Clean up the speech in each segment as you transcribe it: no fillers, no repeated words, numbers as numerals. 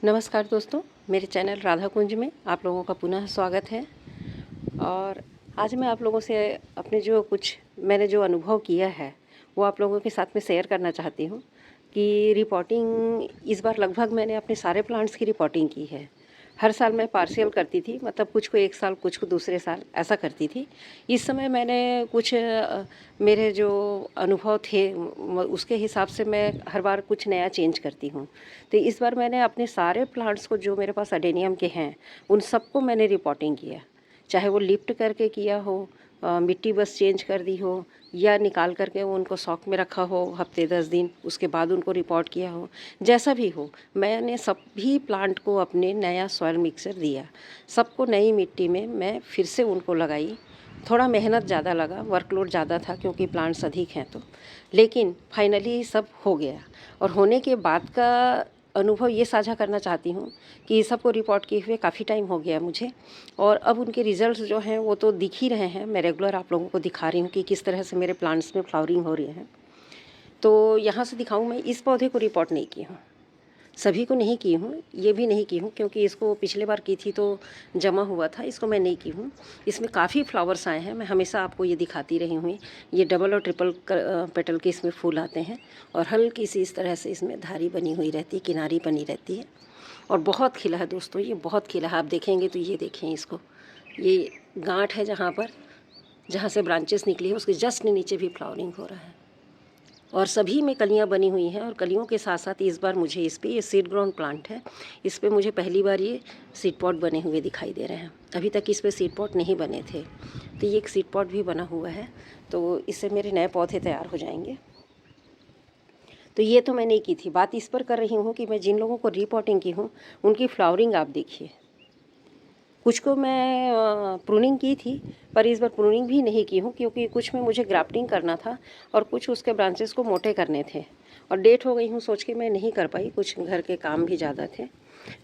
नमस्कार दोस्तों, मेरे चैनल राधा कुंज में आप लोगों का पुनः स्वागत है। और आज मैं आप लोगों से अपने मैंने जो अनुभव किया है वो आप लोगों के साथ में शेयर करना चाहती हूँ कि रिपोर्टिंग इस बार लगभग मैंने अपने सारे प्लांट्स की रिपोर्टिंग की है। हर साल मैं पार्शियल करती थी, मतलब कुछ को एक साल कुछ को दूसरे साल ऐसा करती थी। इस समय मैंने मेरे जो अनुभव थे उसके हिसाब से मैं हर बार कुछ नया चेंज करती हूँ। तो इस बार मैंने अपने सारे प्लांट्स को जो मेरे पास अडेनियम के हैं उन सबको मैंने रिपोर्टिंग किया, चाहे वो लिफ्ट करके किया हो, मिट्टी बस चेंज कर दी हो, या निकाल करके उनको सॉक में रखा हो हफ्ते 10 दिन, उसके बाद उनको रिपोर्ट किया हो। जैसा भी हो, मैंने सभी प्लांट को अपने नया सॉइल मिक्सर दिया, सबको नई मिट्टी में मैं फिर से उनको लगाई। थोड़ा मेहनत ज़्यादा लगा, वर्कलोड ज़्यादा था क्योंकि प्लांट्स अधिक हैं तो, लेकिन फाइनली सब हो गया। और होने के बाद का अनुभव ये साझा करना चाहती हूँ कि सबको रिपोर्ट किए हुए काफ़ी टाइम हो गया मुझे, और अब उनके रिजल्ट्स जो हैं वो तो दिख ही रहे हैं। मैं रेगुलर आप लोगों को दिखा रही हूँ कि किस तरह से मेरे प्लांट्स में फ्लावरिंग हो रही है। तो यहाँ से दिखाऊँ, मैं इस पौधे को रिपोर्ट नहीं की हूँ, सभी को नहीं की हूँ, ये भी नहीं की हूँ क्योंकि इसको पिछले बार की थी तो जमा हुआ था, इसको मैं नहीं की हूँ। इसमें काफ़ी फ्लावर्स आए हैं, मैं हमेशा आपको ये दिखाती रही हूँ। ये डबल और ट्रिपल पेटल के इसमें फूल आते हैं और हल्की सी इस तरह से इसमें धारी बनी हुई रहती है, किनारी बनी रहती है। और बहुत खिला है दोस्तों, ये बहुत खिला है। आप देखेंगे तो ये देखें इसको, ये गांठ है जहाँ से ब्रांचेस निकली है उसके जस्ट नीचे भी फ्लावरिंग हो रहा है और सभी में कलियां बनी हुई हैं। और कलियों के साथ साथ इस बार मुझे इस पे, ये सीड ग्राउंड प्लांट है, इस पे मुझे पहली बार ये सीड पॉट बने हुए दिखाई दे रहे हैं। अभी तक इस पे सीड पॉट नहीं बने थे, तो ये एक सीड पॉट भी बना हुआ है, तो इससे मेरे नए पौधे तैयार हो जाएंगे। तो ये तो मैं नहीं की थी, बात इस पर कर रही हूँ कि मैं जिन लोगों को रीपॉटिंग की हूँ उनकी फ्लावरिंग आप देखिए। कुछ को मैं प्रूनिंग की थी, पर इस बार प्रूनिंग भी नहीं की हूँ क्योंकि कुछ में मुझे ग्राफ्टिंग करना था और कुछ उसके ब्रांचेस को मोटे करने थे, और डेट हो गई हूँ सोच के मैं नहीं कर पाई, कुछ घर के काम भी ज़्यादा थे।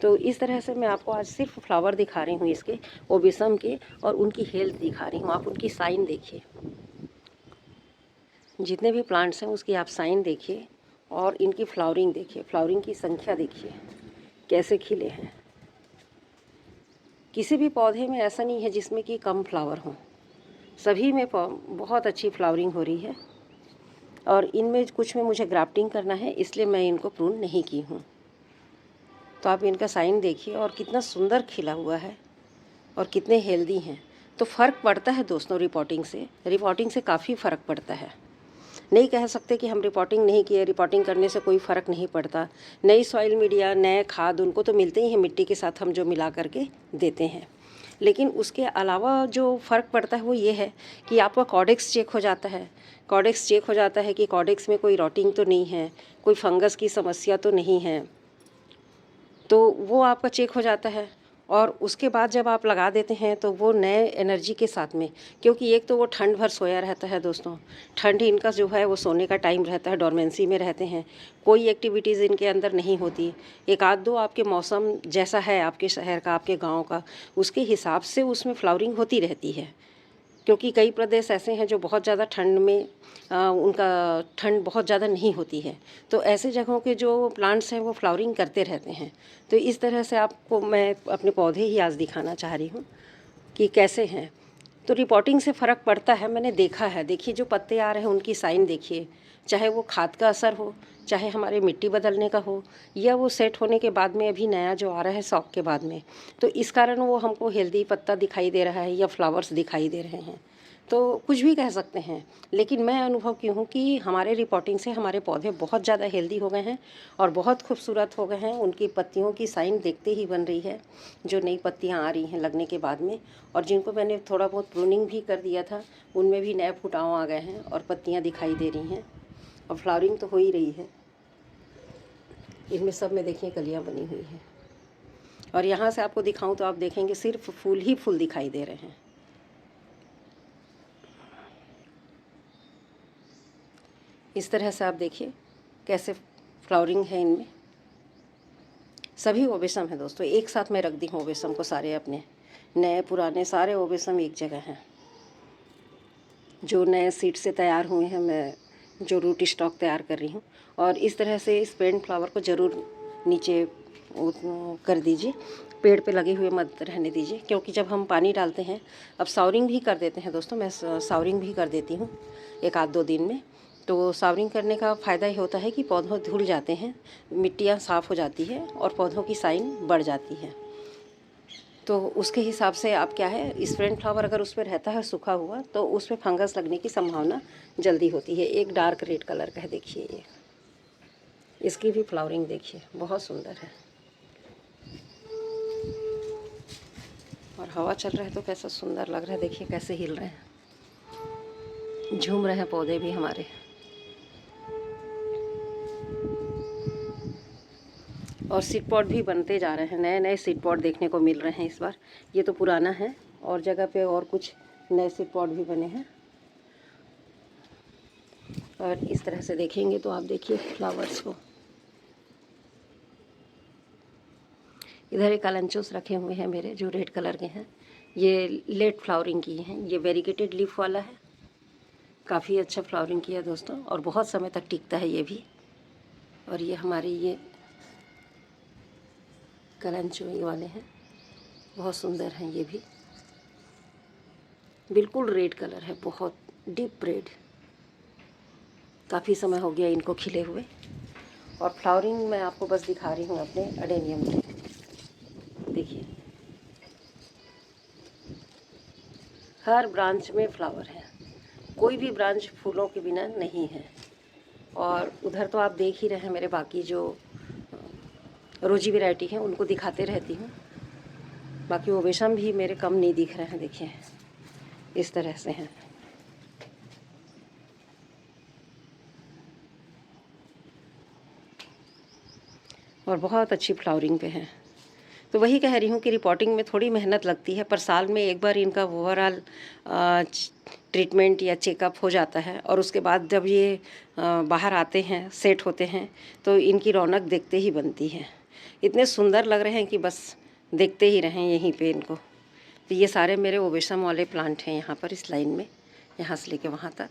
तो इस तरह से मैं आपको आज सिर्फ फ्लावर दिखा रही हूँ इसके, ओबिसम के, और उनकी हेल्थ दिखा रही हूँ। आप उनकी साइन देखिए, जितने भी प्लांट्स हैं उसकी आप साइन देखिए और इनकी फ्लावरिंग देखिए, फ्लावरिंग की संख्या देखिए कैसे खिले हैं। किसी भी पौधे में ऐसा नहीं है जिसमें कि कम फ्लावर हों, सभी में बहुत अच्छी फ्लावरिंग हो रही है। और इनमें कुछ में मुझे ग्राफ्टिंग करना है, इसलिए मैं इनको प्रून नहीं की हूँ। तो आप इनका साइन देखिए और कितना सुंदर खिला हुआ है और कितने हेल्दी हैं। तो फ़र्क पड़ता है दोस्तों, रिपोर्टिंग से काफ़ी फ़र्क पड़ता है। नहीं कह सकते कि हम रिपोर्टिंग नहीं किए, रिपोर्टिंग करने से कोई फ़र्क नहीं पड़ता। नई सॉइल मीडिया, नए खाद उनको तो मिलते ही हैं, मिट्टी के साथ हम जो मिला करके देते हैं। लेकिन उसके अलावा जो फ़र्क पड़ता है वो ये है कि आपका कॉडेक्स चेक हो जाता है। कॉडेक्स चेक हो जाता है कि कॉडेक्स में कोई रॉटिंग तो नहीं है, कोई फंगस की समस्या तो नहीं है, तो वो आपका चेक हो जाता है। और उसके बाद जब आप लगा देते हैं तो वो नए एनर्जी के साथ में, क्योंकि एक तो वो ठंड भर सोया रहता है दोस्तों, ठंड इनका जो है वो सोने का टाइम रहता है, डोरमेंसी में रहते हैं, कोई एक्टिविटीज़ इनके अंदर नहीं होती। एक आध दो आपके मौसम जैसा है आपके शहर का, आपके गांव का, उसके हिसाब से उसमें फ्लावरिंग होती रहती है। क्योंकि कई प्रदेश ऐसे हैं जो बहुत ज़्यादा ठंड में उनका ठंड बहुत ज़्यादा नहीं होती है, तो ऐसे जगहों के जो प्लांट्स हैं वो फ्लावरिंग करते रहते हैं। तो इस तरह से आपको मैं अपने पौधे ही आज दिखाना चाह रही हूँ कि कैसे हैं। तो रिपोर्टिंग से फ़र्क पड़ता है, मैंने देखा है। देखिए जो पत्ते आ रहे हैं उनकी साइन देखिए, चाहे वो खाद का असर हो, चाहे हमारे मिट्टी बदलने का हो, या वो सेट होने के बाद में अभी नया जो आ रहा है सॉक के बाद में, तो इस कारण वो हमको हेल्दी पत्ता दिखाई दे रहा है या फ्लावर्स दिखाई दे रहे हैं। तो कुछ भी कह सकते हैं, लेकिन मैं अनुभव की हूँ कि हमारे रिपोर्टिंग से हमारे पौधे बहुत ज़्यादा हेल्दी हो गए हैं और बहुत खूबसूरत हो गए हैं। उनकी पत्तियों की साइन देखते ही बन रही है, जो नई पत्तियाँ आ रही हैं लगने के बाद में, और जिनको मैंने थोड़ा बहुत प्रूनिंग भी कर दिया था उनमें भी नए फुटाव आ गए हैं और पत्तियाँ दिखाई दे रही हैं और फ्लावरिंग तो हो ही रही है। इनमें सब में देखिए कलियाँ बनी हुई हैं, और यहाँ से आपको दिखाऊं तो आप देखेंगे सिर्फ फूल ही फूल दिखाई दे रहे हैं। इस तरह से आप देखिए कैसे फ्लावरिंग है इनमें। सभी ओबेसम है दोस्तों, एक साथ मैं रख दी हूँ ओबेसम को, सारे अपने नए पुराने सारे ओबेसम एक जगह हैं। जो नए सीड से तैयार हुए हैं, मैं जो रूट स्टॉक तैयार कर रही हूँ। और इस तरह से इस पेंट फ्लावर को ज़रूर नीचे कर दीजिए, पेड़ पे लगे हुए मत रहने दीजिए, क्योंकि जब हम पानी डालते हैं, अब सावरिंग भी कर देते हैं दोस्तों, मैं सावरिंग भी कर देती हूँ 1-2 दिन में। तो सावरिंग करने का फ़ायदा ये होता है कि पौधों धुल जाते हैं, मिट्टियाँ साफ़ हो जाती है और पौधों की साइन बढ़ जाती है। तो उसके हिसाब से आप क्या है, स्प्रेन फ्लावर अगर उस पर रहता है सूखा हुआ तो उस पर फंगस लगने की संभावना जल्दी होती है। एक डार्क रेड कलर का है, देखिए ये, इसकी भी फ्लावरिंग देखिए बहुत सुंदर है। और हवा चल रहा है तो कैसा सुंदर लग रहा है, देखिए कैसे हिल रहे हैं, झूम रहे हैं पौधे भी हमारे। और सीड पॉट भी बनते जा रहे हैं, नए नए सीड पॉट देखने को मिल रहे हैं इस बार। ये तो पुराना है और जगह पे और कुछ नए सीड पॉट भी बने हैं। और इस तरह से देखेंगे तो आप देखिए फ्लावर्स को। इधर एक कालंचोस रखे हुए हैं मेरे, जो रेड कलर के हैं। ये लेट फ्लावरिंग की हैं, ये वेरीगेटेड लीफ वाला है, काफ़ी अच्छा फ्लावरिंग किया दोस्तों, और बहुत समय तक टिकता है ये भी। और ये हमारे ये कलंचो ये वाले हैं, बहुत सुंदर हैं ये भी, बिल्कुल रेड कलर है, बहुत डीप रेड। काफ़ी समय हो गया इनको खिले हुए। और फ्लावरिंग मैं आपको बस दिखा रही हूँ अपने अडेनियम की, देखिए हर ब्रांच में फ्लावर है, कोई भी ब्रांच फूलों के बिना नहीं है। और उधर तो आप देख ही रहे हैं, मेरे बाकी जो रोजी वैरायटी हैं उनको दिखाते रहती हूँ। बाकी ओवेशम भी मेरे कम नहीं दिख रहे हैं, देखिए इस तरह से हैं। और बहुत अच्छी फ्लावरिंग पे हैं। तो वही कह रही हूँ कि रिपोर्टिंग में थोड़ी मेहनत लगती है, पर साल में एक बार इनका ओवरऑल ट्रीटमेंट या चेकअप हो जाता है। और उसके बाद जब ये बाहर आते हैं, सेट होते हैं, तो इनकी रौनक देखते ही बनती है। इतने सुंदर लग रहे हैं कि बस देखते ही रहें यहीं पे इनको। तो ये सारे मेरे ओवेशम वाले प्लांट हैं यहाँ पर, इस लाइन में, यहाँ से लेके वहाँ तक,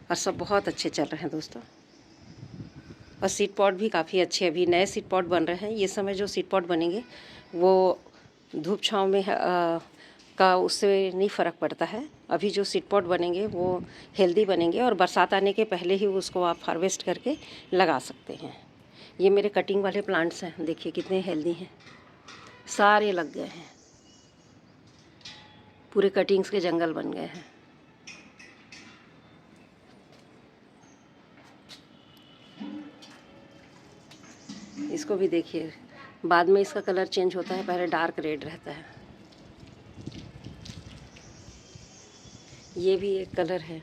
और सब बहुत अच्छे चल रहे हैं दोस्तों। और सीड पॉट भी काफ़ी अच्छे अभी नए सीड पॉट बन रहे हैं। ये समय जो सीड पॉट बनेंगे वो धूप छाँव में का उससे नहीं फ़र्क पड़ता है। अभी जो सीड पॉट बनेंगे वो हेल्दी बनेंगे, और बरसात आने के पहले ही उसको आप हार्वेस्ट करके लगा सकते हैं। ये मेरे कटिंग वाले प्लांट्स हैं, देखिए कितने हेल्दी हैं, सारे लग गए हैं, पूरे कटिंग्स के जंगल बन गए हैं। इसको भी देखिए, बाद में इसका कलर चेंज होता है, पहले डार्क रेड रहता है। ये भी एक कलर है,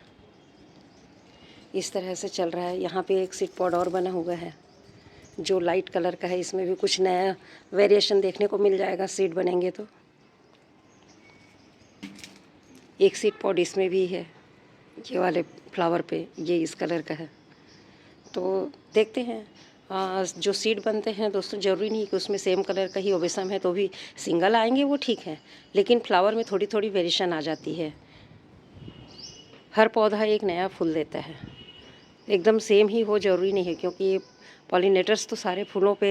इस तरह से चल रहा है। यहाँ पे एक सीड पॉट और बना हुआ है जो लाइट कलर का है, इसमें भी कुछ नया वेरिएशन देखने को मिल जाएगा सीड बनेंगे तो। एक सीड पॉट इसमें भी है, ये वाले फ्लावर पे, ये इस कलर का है। तो देखते हैं, जो सीड बनते हैं दोस्तों, ज़रूरी नहीं कि उसमें सेम कलर का ही ओवेशम है तो भी सिंगल आएंगे, वो ठीक है, लेकिन फ्लावर में थोड़ी थोड़ी वेरिएशन आ जाती है। हर पौधा एक नया फूल देता है, एकदम सेम ही हो ज़रूरी नहीं है, क्योंकि पॉलिनेटर्स तो सारे फूलों पे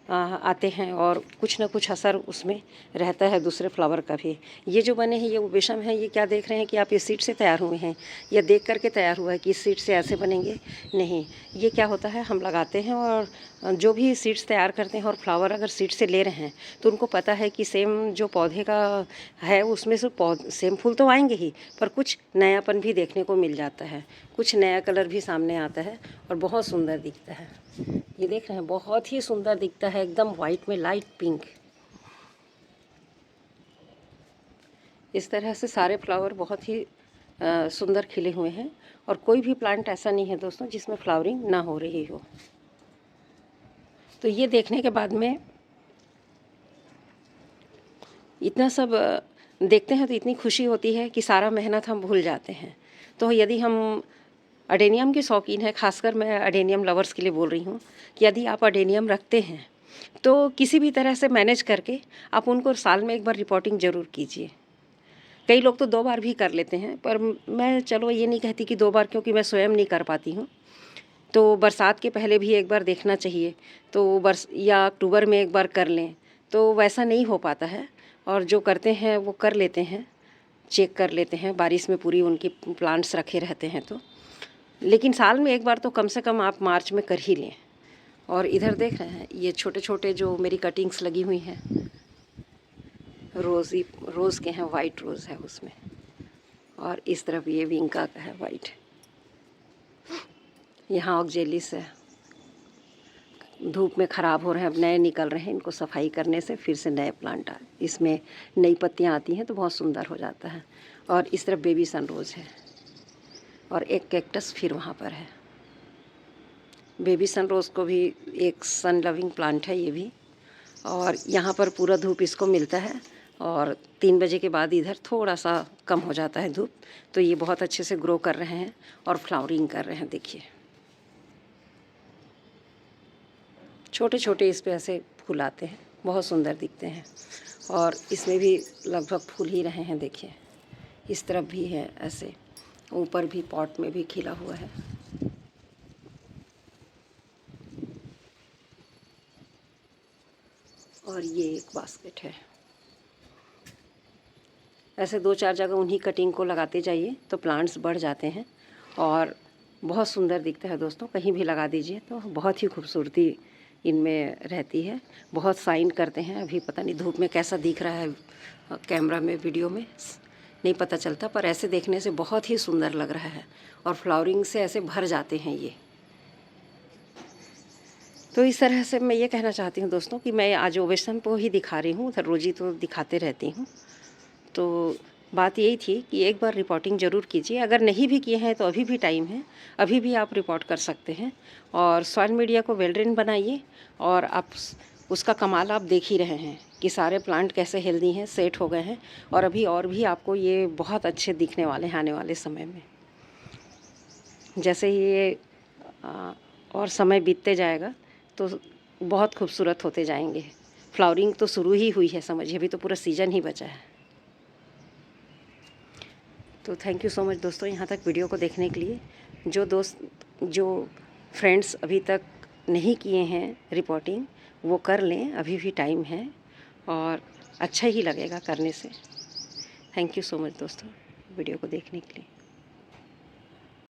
आते हैं और कुछ ना कुछ असर उसमें रहता है दूसरे फ्लावर का भी। ये जो बने हैं ये ओवेशम है, ये क्या देख रहे हैं कि आप इस सीड से तैयार हुए हैं या देख करके तैयार हुआ है कि इस सीड से ऐसे बनेंगे, नहीं। ये क्या होता है, हम लगाते हैं और जो भी सीड्स तैयार करते हैं और फ्लावर अगर सीड से ले रहे हैं तो उनको पता है कि सेम जो पौधे का है उसमें से सेम फूल तो आएंगे ही, पर कुछ नयापन भी देखने को मिल जाता है, कुछ नया कलर भी सामने आता है और बहुत सुंदर दिखता है। ये देख रहे हैं, बहुत ही सुंदर दिखता है, एकदम वाइट में लाइट पिंक। इस तरह से सारे फ्लावर बहुत ही सुंदर खिले हुए हैं, और कोई भी प्लांट ऐसा नहीं है दोस्तों जिसमें फ्लावरिंग ना हो रही हो। तो ये देखने के बाद में इतना सब देखते हैं तो इतनी खुशी होती है कि सारा मेहनत हम भूल जाते हैं। तो यदि हम अडेनियम के शौकीन हैं, खासकर मैं अडेनियम लवर्स के लिए बोल रही हूँ, कि यदि आप अडेनियम रखते हैं तो किसी भी तरह से मैनेज करके आप उनको साल में एक बार रिपोर्टिंग ज़रूर कीजिए। कई लोग तो 2 बार भी कर लेते हैं, पर मैं चलो ये नहीं कहती कि 2 बार, क्योंकि मैं स्वयं नहीं कर पाती हूँ। तो बरसात के पहले भी एक बार देखना चाहिए। तो या अक्टूबर में एक बार कर लें, तो वैसा नहीं हो पाता है। और जो करते हैं वो कर लेते हैं, चेक कर लेते हैं, बारिश में पूरी उनकी प्लांट्स रखे रहते हैं तो। लेकिन साल में एक बार तो कम से कम आप मार्च में कर ही लें। और इधर देख रहे हैं ये छोटे छोटे जो मेरी कटिंग्स लगी हुई हैं, रोज़ के हैं, वाइट रोज़ है उसमें। और इस तरफ ये विंका का है वाइट। यहाँ ऑक्जेलिस है, धूप में ख़राब हो रहे हैं, अब नए निकल रहे हैं। इनको सफाई करने से फिर से नए प्लांट इसमें नई पत्तियाँ आती हैं तो बहुत सुंदर हो जाता है। और इस तरफ बेबी सन रोज़ है और एक कैक्टस फिर वहाँ पर है। बेबी सन रोज़ को भी एक सन लविंग प्लांट है ये भी। और यहाँ पर पूरा धूप इसको मिलता है और 3 बजे के बाद इधर थोड़ा सा कम हो जाता है धूप। तो ये बहुत अच्छे से ग्रो कर रहे हैं और फ्लावरिंग कर रहे हैं। देखिए छोटे छोटे इस पे ऐसे फूल आते हैं, बहुत सुंदर दिखते हैं। और इसमें भी लगभग फूल ही रहे हैं। देखिए इस तरफ भी है ऐसे, ऊपर भी पॉट में भी खिला हुआ है। और ये एक बास्केट है। ऐसे 2-4 जगह उन्हीं कटिंग को लगाते जाइए तो प्लांट्स बढ़ जाते हैं और बहुत सुंदर दिखता है दोस्तों। कहीं भी लगा दीजिए तो बहुत ही खूबसूरती इनमें रहती है। बहुत शाइन करते हैं। अभी पता नहीं धूप में कैसा दिख रहा है, कैमरा में वीडियो में नहीं पता चलता, पर ऐसे देखने से बहुत ही सुंदर लग रहा है। और फ्लावरिंग से ऐसे भर जाते हैं ये। तो इस तरह से मैं ये कहना चाहती हूँ दोस्तों कि मैं आज ओवेशन को ही दिखा रही हूँ, उधर रोज़ी तो दिखाते रहती हूँ। तो बात यही थी कि एक बार रिपोर्टिंग ज़रूर कीजिए। अगर नहीं भी किए हैं तो अभी भी टाइम है, अभी भी आप रिपोर्ट कर सकते हैं। और सॉइल मीडिया को वेल ड्रेन बनाइए और आप उसका कमाल आप देख ही रहे हैं कि सारे प्लांट कैसे हेल्दी हैं, सेट हो गए हैं। और अभी और भी आपको ये बहुत अच्छे दिखने वाले हैं आने वाले समय में। जैसे ये और समय बीतते जाएगा तो बहुत खूबसूरत होते जाएंगे। फ्लावरिंग तो शुरू ही हुई है समझिए, अभी तो पूरा सीज़न ही बचा है। तो थैंक यू सो मच दोस्तों यहाँ तक वीडियो को देखने के लिए। जो फ्रेंड्स अभी तक नहीं किए हैं रिपोर्टिंग वो कर लें, अभी भी टाइम है और अच्छा ही लगेगा करने से। थैंक यू सो मच दोस्तों वीडियो को देखने के लिए।